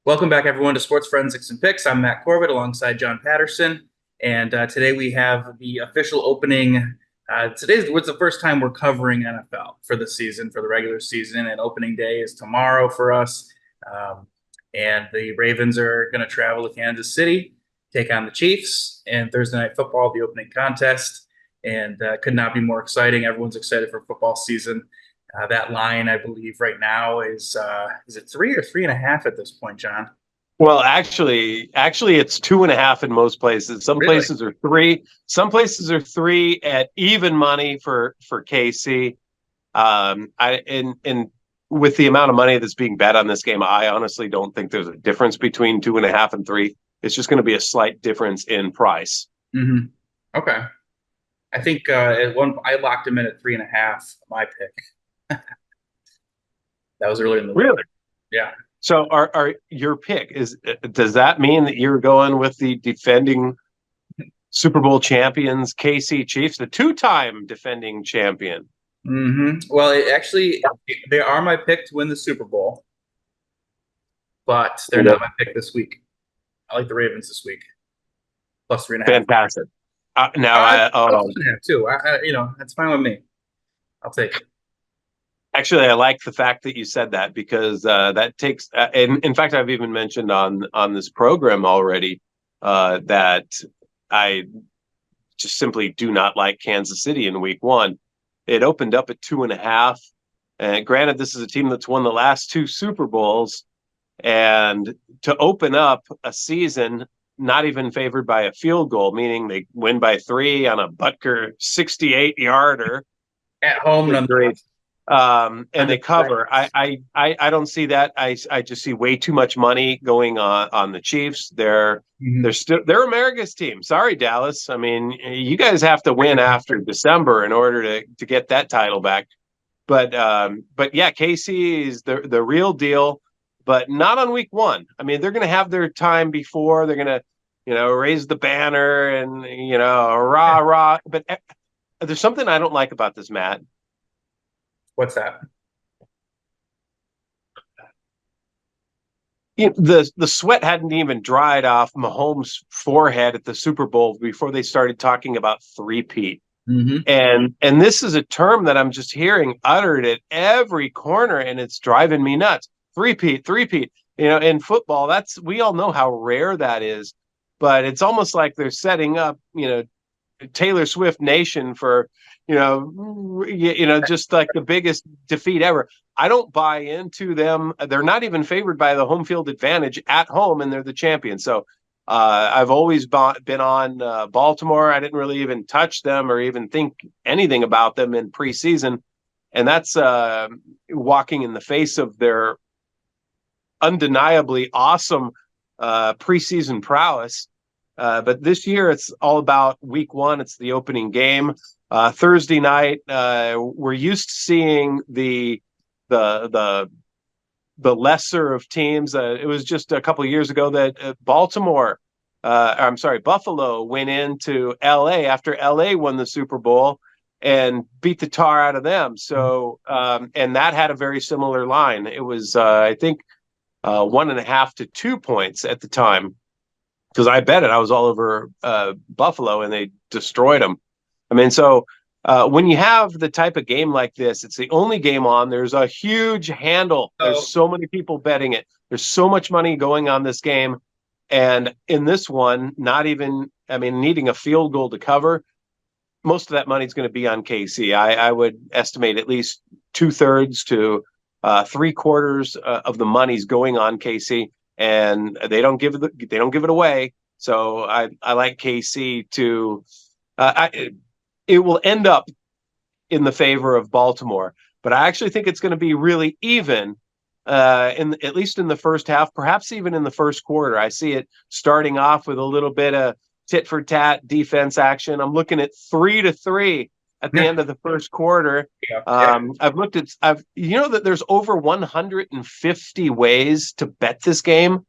Welcome back, everyone, to Sports Forensics and Picks. I'm Matt Corbett alongside John Patterson. And today we have the official opening. Today was the first time we're covering NFL for the season, for the regular season. And opening day is tomorrow for us. Um, and the Ravens are going to travel to Kansas City, take on the Chiefs, and Thursday Night Football, the opening contest. And could not be more exciting. Everyone's excited for football season. That line, I believe, right now is it 3 or 3.5 at this point, John? Well, actually, it's 2.5 in most places. Some Really? places are three. Some places are three at even money for KC. And with the amount of money that's being bet on this game, I honestly don't think there's a difference between 2.5 and three. It's just going to be a slight difference in price. Mm-hmm. Okay. I think at one I locked him in at 3.5. My pick. That was earlier in the week. Really? Yeah. So, are your pick does that mean that you're going with the defending Super Bowl champions, KC Chiefs, the two-time defending champion? Well, they are my pick to win the Super Bowl, but they're not my pick this week. I like the Ravens this week, plus 3.5. Fantastic. Now, I 2.5 too. That's fine with me. I'll take it. actually, I like the fact that you said that because that takes. And in fact, I've even mentioned on this program already that I just simply do not like Kansas City in Week 1. It opened up at 2.5. And granted, this is a team that's won the last two Super Bowls, and to open up a season not even favored by a field goal, meaning they win by 3 on a Butker 68-yarder. At home, Great. And they cover. I don't see that. I just see way too much money going on the Chiefs. They're America's team. Sorry, Dallas. I mean, you guys have to win after December in order to get that title back. But yeah, KC is the real deal, but not on Week 1. I mean, they're going to have their time before. They're going to raise the banner and rah rah. But there's something I don't like about this, Matt. What's that? The sweat hadn't even dried off Mahomes' forehead at the Super Bowl before they started talking about three-peat. Mm-hmm. And this is a term that I'm just hearing uttered at every corner, and it's driving me nuts. Three-peat. In football, we all know how rare that is, but it's almost like they're setting up, Taylor Swift Nation for just like the biggest defeat ever. I don't buy into them. They're not even favored by the home field advantage at home, and they're the champion. So I've always been on Baltimore. I didn't really even touch them or even think anything about them in preseason, and that's walking in the face of their undeniably awesome preseason prowess. But this year, it's all about Week 1. It's the opening game. Thursday night, we're used to seeing the lesser of teams. It was just a couple of years ago that Buffalo went into LA after LA won the Super Bowl and beat the tar out of them. So, and that had a very similar line. It was, I think, 1.5 to 2 points at the time, because I bet it. I was all over Buffalo, and they destroyed them. I mean, so when you have the type of game like this, it's the only game on. There's a huge handle. There's so many people betting it. There's so much money going on this game. And in this one, needing a field goal to cover, most of that money is going to be on KC. I would estimate at least 2/3 to 3/4 of the money's going on KC, and they don't give it away. So I like KC to. It will end up in the favor of Baltimore, but I actually think it's going to be really even, at least in the first half, perhaps even in the first quarter. I see it starting off with a little bit of tit for tat defense action. I'm looking at 3-3 at the end of the first quarter. I've looked at, that there's over 150 ways to bet this game.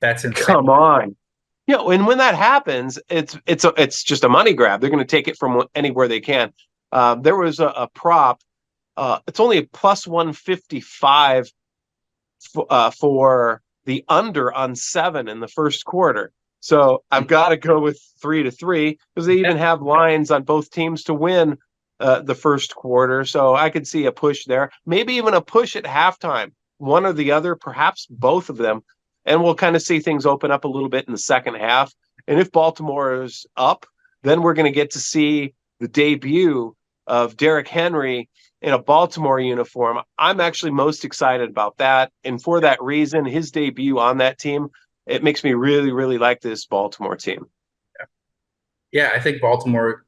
That's insane. Come on. And when that happens, it's just a money grab. They're going to take it from anywhere they can. There was a prop. It's only a plus 155 for the under on 7 in the first quarter. So I've got to go with 3-3 because they even have lines on both teams to win the first quarter. So I could see a push there, maybe even a push at halftime, one or the other, perhaps both of them. And we'll kind of see things open up a little bit in the second half. And if Baltimore is up, then we're going to get to see the debut of Derrick Henry in a Baltimore uniform. I'm actually most excited about that. And for that reason, his debut on that team, it makes me really, really like this Baltimore team. Yeah, I think Baltimore,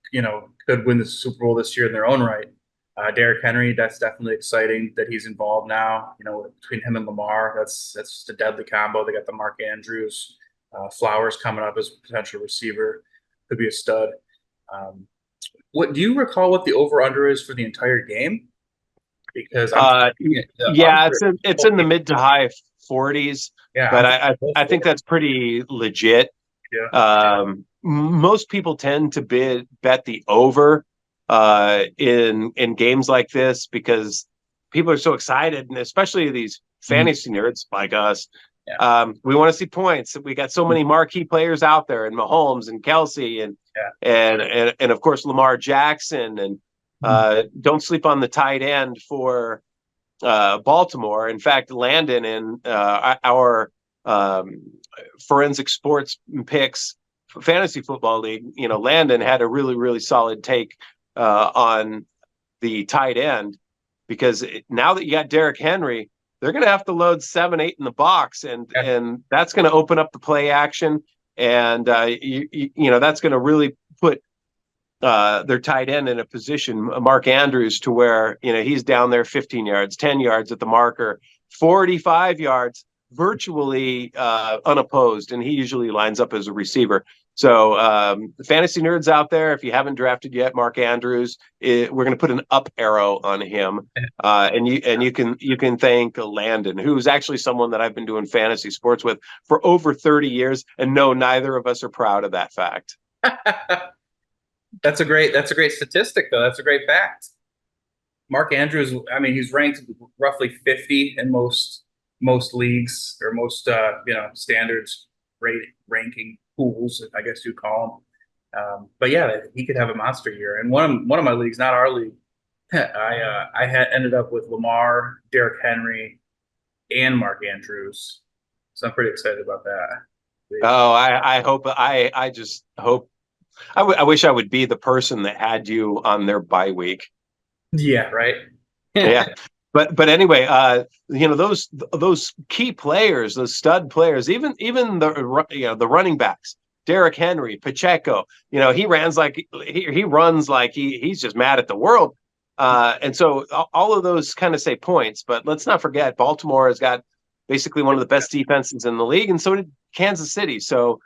could win the Super Bowl this year in their own right. Derrick Henry, that's definitely exciting that he's involved now. Between him and Lamar, that's just a deadly combo. They got the Mark Andrews, Flowers coming up as a potential receiver, could be a stud. What do you recall what the over under is for the entire game? Because I'm the Yeah, under. it's in the mid to high 40s, Yeah, but I think that's pretty legit. yeah. Most people tend to bet the over in games like this because people are so excited, and especially these Mhm. fantasy nerds like us. Yeah, We want to see points. We got so many marquee players out there, and Mahomes and Kelsey, and yeah. and of course Lamar Jackson, and Mhm. don't sleep on the tight end for Baltimore. In fact, Landon in our um, forensic sports picks fantasy football league, Landon had a really, really solid take on the tight end because now that you got Derrick Henry, they're going to have to load 7-8 in the box, Yeah. and that's going to open up the play action, and that's going to really put their tight end in a position, Mark Andrews, to where he's down there 15 yards, 10 yards at the marker, 45 yards, virtually unopposed, and he usually lines up as a receiver. So, fantasy nerds out there, if you haven't drafted yet, Mark Andrews, we're going to put an up arrow on him, and you can thank Landon, who's actually someone that I've been doing fantasy sports with for over 30 years, and no, neither of us are proud of that fact. That's a great statistic though. That's a great fact. Mark Andrews, I mean, he's ranked roughly 50 in most leagues or most standards rate ranking pools, I guess you call them. But yeah, he could have a monster year. And one of my leagues, not our league, I had ended up with Lamar, Derrick Henry, and Mark Andrews. So I'm pretty excited about that. Oh, I just hope I wish I would be the person that had you on their bye week. Yeah, right. Yeah. But anyway, those key players, those stud players, even the running backs, Derrick Henry, Pacheco, he runs like he's just mad at the world. And so all of those kind of say points, but let's not forget Baltimore has got basically one of the best defenses in the league, and so did Kansas City. So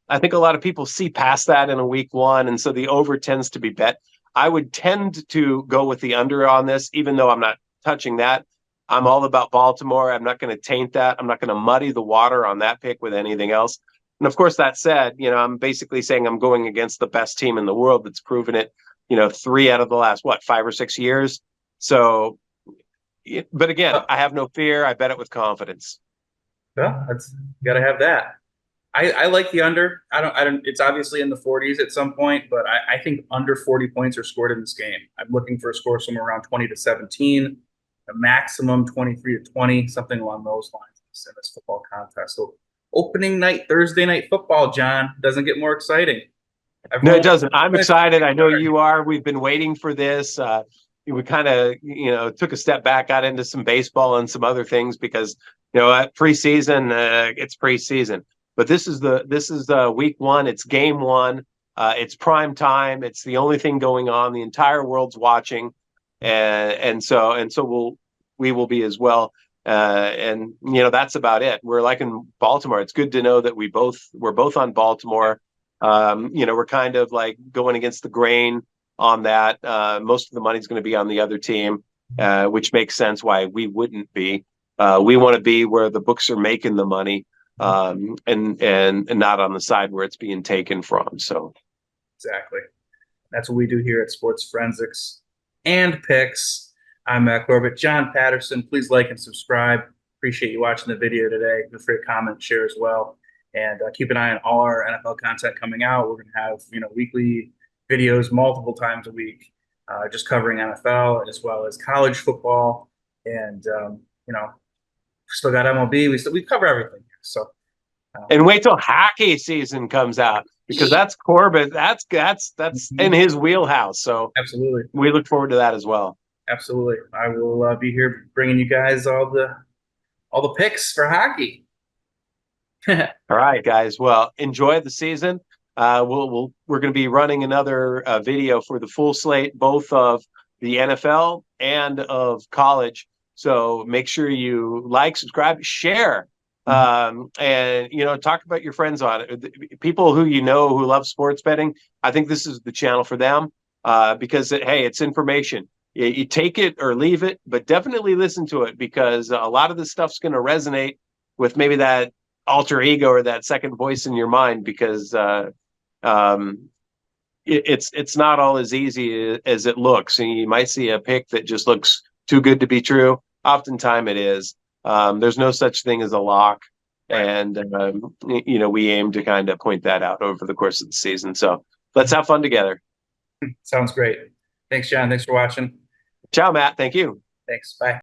I think a lot of people see past that in a week one, and so the over tends to be bet. I would tend to go with the under on this, even though I'm not touching that. I'm all about Baltimore. I'm not going to taint that. I'm not going to muddy the water on that pick with anything else. And of course, that said, I'm basically saying I'm going against the best team in the world that's proven it, 3 out of the last, 5 or 6 years. So, but again, I have no fear. I bet it with confidence. Well, that's you got to have that. I like the under. I don't. It's obviously in the 40s at some point, but I think under 40 points are scored in this game. I'm looking for a score somewhere around 20-17, a maximum 23-20, something along those lines in this football contest. So opening night, Thursday night football, John, doesn't get more exciting. No, it Everyone doesn't. I'm excited. I know you are. We've been waiting for this. We kind of, took a step back, got into some baseball and some other things because, at preseason, it's preseason. But this is week one. It's game one. It's prime time. It's the only thing going on. The entire world's watching, and so we will be as well. And that's about it. We're like in Baltimore. It's good to know that we're both on Baltimore. We're kind of like going against the grain on that. Most of the money's going to be on the other team, which makes sense why we wouldn't be. We want to be where the books are making the money, and not on the side where it's being taken from. So exactly. That's what we do here at Sports Forensics and Picks. I'm Matt Corbett. John Patterson, please like and subscribe. appreciate you watching the video today. Feel free to comment, share as well, and keep an eye on all our NFL content coming out. We're going to have weekly videos multiple times a week, just covering NFL as well as college football, and still got MLB. We cover everything here. So And wait till hockey season comes out, because that's Corbett. That's in his wheelhouse. So absolutely, we look forward to that as well. absolutely. I will be here bringing you guys all the picks for hockey. All right, guys. Well, enjoy the season. We're going to be running another video for the full slate, both of the NFL and of college. So make sure you like, subscribe, share, and talk about your friends on it. People who who love sports betting. I think this is the channel for them, because hey, it's information. You take it or leave it, but definitely listen to it, because a lot of this stuff's going to resonate with maybe that alter ego or that second voice in your mind, because it's not all as easy as it looks. And you might see a pick that just looks too good to be true. Oftentimes it is. There's no such thing as a lock. And, we aim to kind of point that out over the course of the season. So let's have fun together. Sounds great. Thanks, John. Thanks for watching. Ciao, Matt. Thank you. Thanks. Bye.